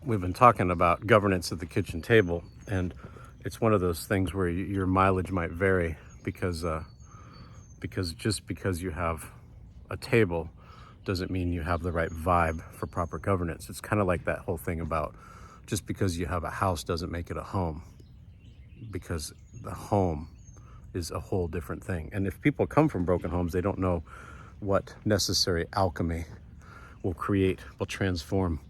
we've been talking about governance at the kitchen table, and it's one of those things where your mileage might vary because just because you have a table doesn't mean you have the right vibe for proper governance. It's kind of like that whole thing about just because you have a house doesn't make it a home, because the home is a whole different thing. And if people come from broken homes, they don't know what necessary alchemy will transform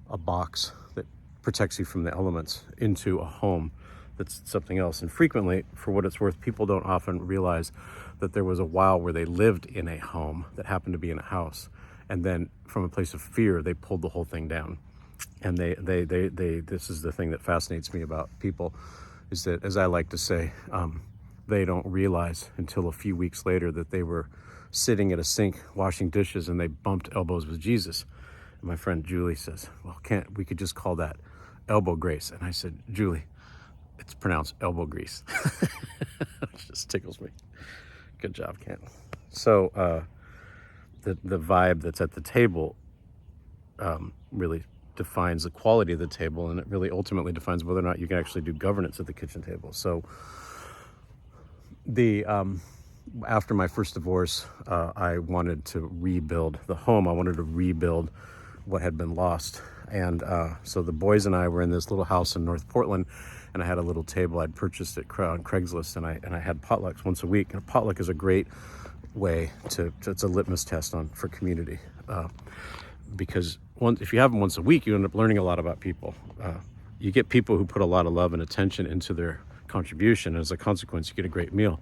a box that protects you from the elements into a home that's something else. And frequently, for what it's worth, people don't often realize that there was a while where they lived in a home that happened to be in a house, and then from a place of fear they pulled the whole thing down. And they this is the thing that fascinates me about people, is that, as I like to say, they don't realize until a few weeks later that they were sitting at a sink washing dishes and they bumped elbows with Jesus. And my friend Julie says, well, we could just call that elbow grace. And I said, Julie, it's pronounced elbow grease. It just tickles me. Good job, Kent. So the vibe that's at the table really defines the quality of the table, and it really ultimately defines whether or not you can actually do governance at the kitchen table. So after my first divorce, I wanted to rebuild the home. I wanted to rebuild what had been lost. And so the boys and I were in this little house in North Portland, and I had a little table I'd purchased on Craigslist, and I had potlucks once a week. And a potluck is a great way it's a litmus test for community, because if you have them once a week, you end up learning a lot about people. You get people who put a lot of love and attention into their contribution, and as a consequence, you get a great meal.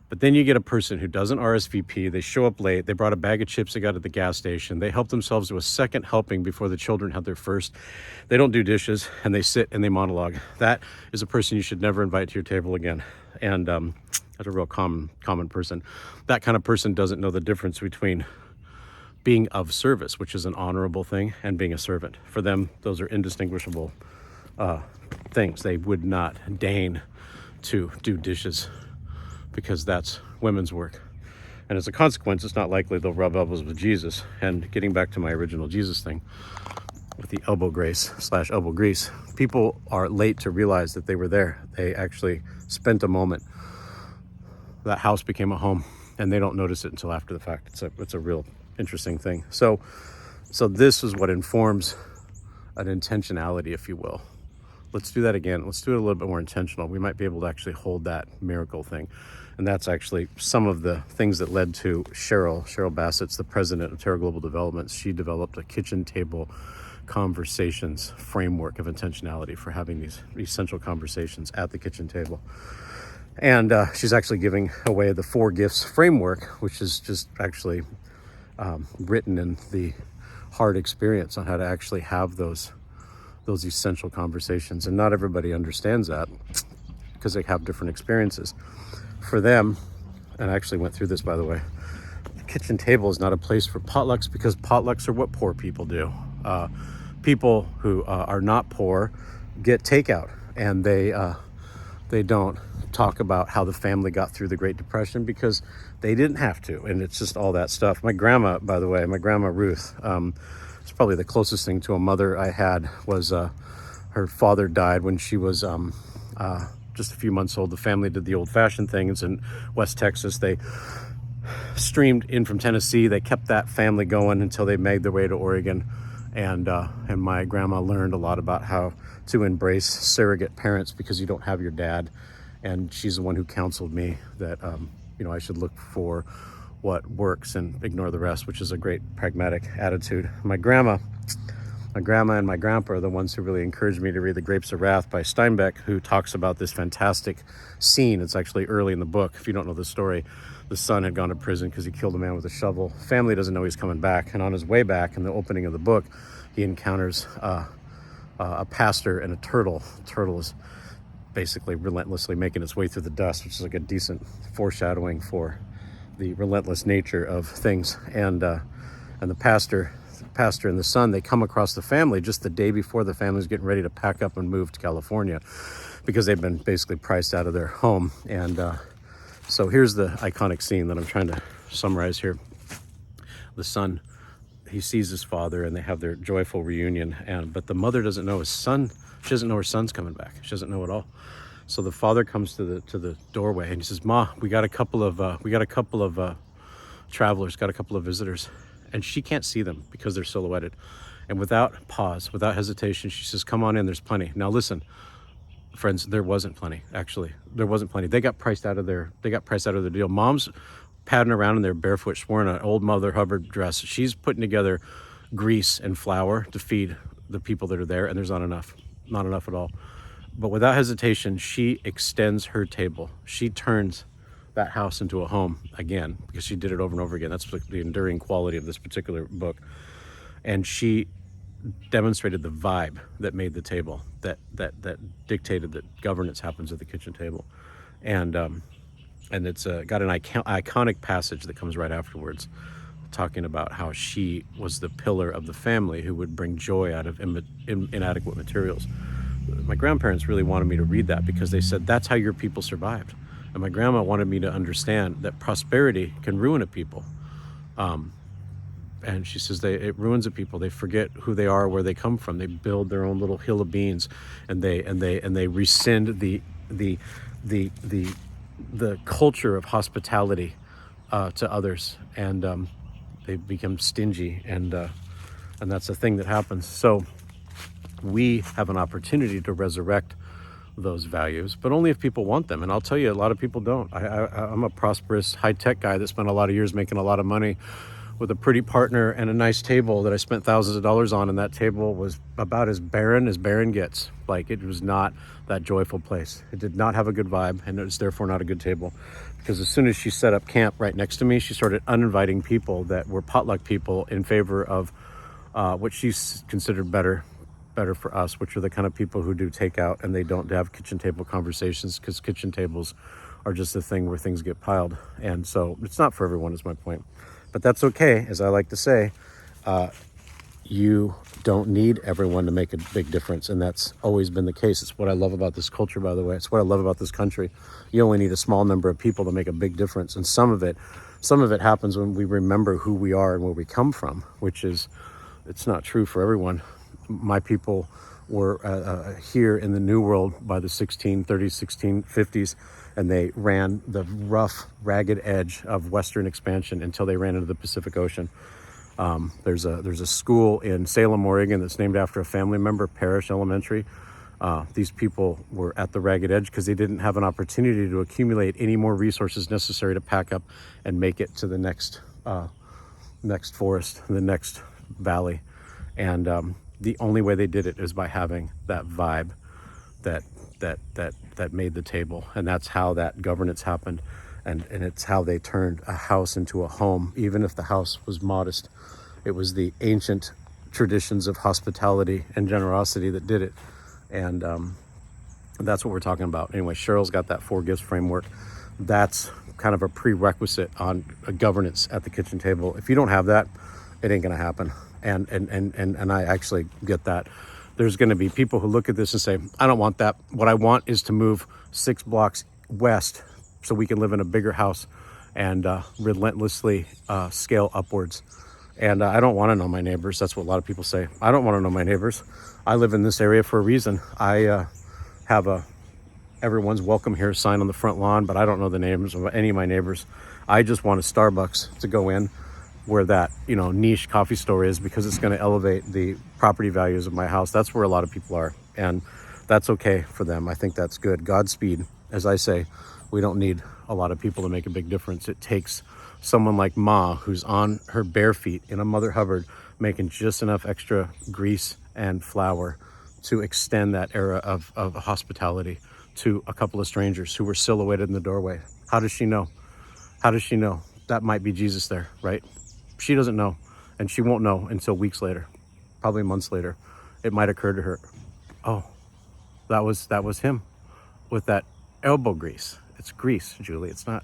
But then you get a person who doesn't RSVP, they show up late, they brought a bag of chips they got at the gas station, they help themselves to a second helping before the children had their first, they don't do dishes, and they sit and they monologue. That is a person you should never invite to your table again. And that's a real common person. That kind of person doesn't know the difference between being of service, which is an honorable thing, and being a servant. For them, those are indistinguishable things. They would not deign to do dishes because that's women's work. And as a consequence, it's not likely they'll rub elbows with Jesus. And getting back to my original Jesus thing with the elbow grace / elbow grease, people are late to realize that they were there. They actually spent a moment. That house became a home, and they don't notice it until after the fact. It's a real interesting thing. So this is what informs an intentionality, if you will. Let's do that again. Let's do it a little bit more intentional. We might be able to actually hold that miracle thing. And that's actually some of the things that led to Cheryl Bassett's the president of Terra Global Development. She developed a kitchen table conversations framework of intentionality for having these essential conversations at the kitchen table. And she's actually giving away the 4 gifts framework, which is just actually written in the hard experience on how to actually have those essential conversations. And not everybody understands that because they have different experiences. For them, and I actually went through this, by the way, the kitchen table is not a place for potlucks, because potlucks are what poor people do. People who are not poor get takeout, and they don't talk about how the family got through the Great Depression because they didn't have to. And it's just all that stuff. My grandma, by the way, my grandma Ruth, it's probably the closest thing to a mother I had, was her father died when she was just a few months old. The family did the old-fashioned thing. It's in West Texas. They streamed in from Tennessee. They kept that family going until they made their way to Oregon. And my grandma learned a lot about how to embrace surrogate parents because you don't have your dad. And she's the one who counseled me that I should look for what works and ignore the rest, which is a great pragmatic attitude. My grandma and my grandpa are the ones who really encouraged me to read The Grapes of Wrath by Steinbeck, who talks about this fantastic scene. It's actually early in the book. If you don't know the story, the son had gone to prison because he killed a man with a shovel. Family doesn't know he's coming back. And on his way back, in the opening of the book, he encounters a pastor and a turtle. The turtle is basically relentlessly making its way through the dust, which is like a decent foreshadowing for the relentless nature of things. And the pastor and the son, they come across the family just the day before the family's getting ready to pack up and move to California because they've been basically priced out of their home. And so here's the iconic scene that I'm trying to summarize here. The son he sees his father, and they have their joyful reunion. But the mother doesn't know his son. She doesn't know her son's coming back. She doesn't know at all. So the father comes to the doorway, and he says, "Ma, we got a couple of travelers, got a couple of visitors," and she can't see them because they're silhouetted. And without pause, without hesitation, she says, "Come on in. There's plenty." Now listen, friends, there wasn't plenty. Actually, there wasn't plenty. They got priced out of their deal. Mom's padding around in there barefoot. She's wearing an old Mother Hubbard dress. She's putting together grease and flour to feed the people that are there, and there's not enough at all. But without hesitation, she extends her table. She turns that house into a home again, because she did it over and over again. That's the enduring quality of this particular book. And she demonstrated the vibe that made the table, that dictated that governance happens at the kitchen table. And it's got an iconic passage that comes right afterwards, talking about how she was the pillar of the family who would bring joy out of inadequate materials. My grandparents really wanted me to read that because they said that's how your people survived. And my grandma wanted me to understand that prosperity can ruin a people. And she says it ruins a people. They forget who they are, where they come from. They build their own little hill of beans, and they rescind the culture of hospitality to others, and they become stingy, and that's a thing that happens. So we have an opportunity to resurrect those values, but only if people want them. And I'll tell you, a lot of people don't. I'm a prosperous, high-tech guy that spent a lot of years making a lot of money with a pretty partner and a nice table that I spent thousands of dollars on, and that table was about as barren gets. Like, it was not that joyful place. It did not have a good vibe, and it was therefore not a good table. Because as soon as she set up camp right next to me, she started uninviting people that were potluck people in favor of what she considered better for us, which are the kind of people who do takeout, and they don't have kitchen table conversations, because kitchen tables are just a thing where things get piled. And so it's not for everyone, is my point. But that's okay. As I like to say, you don't need everyone to make a big difference, and that's always been the case. It's what I love about this culture, by the way. It's what I love about this country. You only need a small number of people to make a big difference, and some of it happens when we remember who we are and where we come from, which is, it's not true for everyone. My people were here in the New World by the 1630s, 1650s, and they ran the rough, ragged edge of Western expansion until they ran into the Pacific Ocean. There's a school in Salem, Oregon that's named after a family member, Parish Elementary. These people were at the ragged edge because they didn't have an opportunity to accumulate any more resources necessary to pack up and make it to the next forest, the next valley. And the only way they did it is by having that vibe that made the table. And that's how that governance happened. And it's how they turned a house into a home, even if the house was modest. It was the ancient traditions of hospitality and generosity that did it. And that's what we're talking about. Anyway, Cheryl's got that 4 gifts framework. That's kind of a prerequisite on a governance at the kitchen table. If you don't have that, it ain't gonna happen. And I actually get that. There's gonna be people who look at this and say, I don't want that. What I want is to move 6 blocks west so we can live in a bigger house and relentlessly scale upwards. And I don't want to know my neighbors. That's what a lot of people say. I don't want to know my neighbors. I live in this area for a reason. I have a everyone's welcome here sign on the front lawn, but I don't know the names of any of my neighbors. I just want a Starbucks to go in where that niche coffee store is, because it's going to elevate the property values of my house. That's where a lot of people are, and that's okay for them. I think that's good. Godspeed. As I say, we don't need a lot of people to make a big difference. It takes someone like Ma, who's on her bare feet in a Mother Hubbard, making just enough extra grease and flour to extend that era of hospitality to a couple of strangers who were silhouetted in the doorway. How does she know? How does she know? That might be Jesus there, right? She doesn't know, and she won't know until weeks later, probably months later. It might occur to her, oh, that was him with that elbow grease. It's grease, Julie. It's not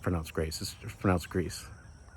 pronounced grace. It's pronounced grease.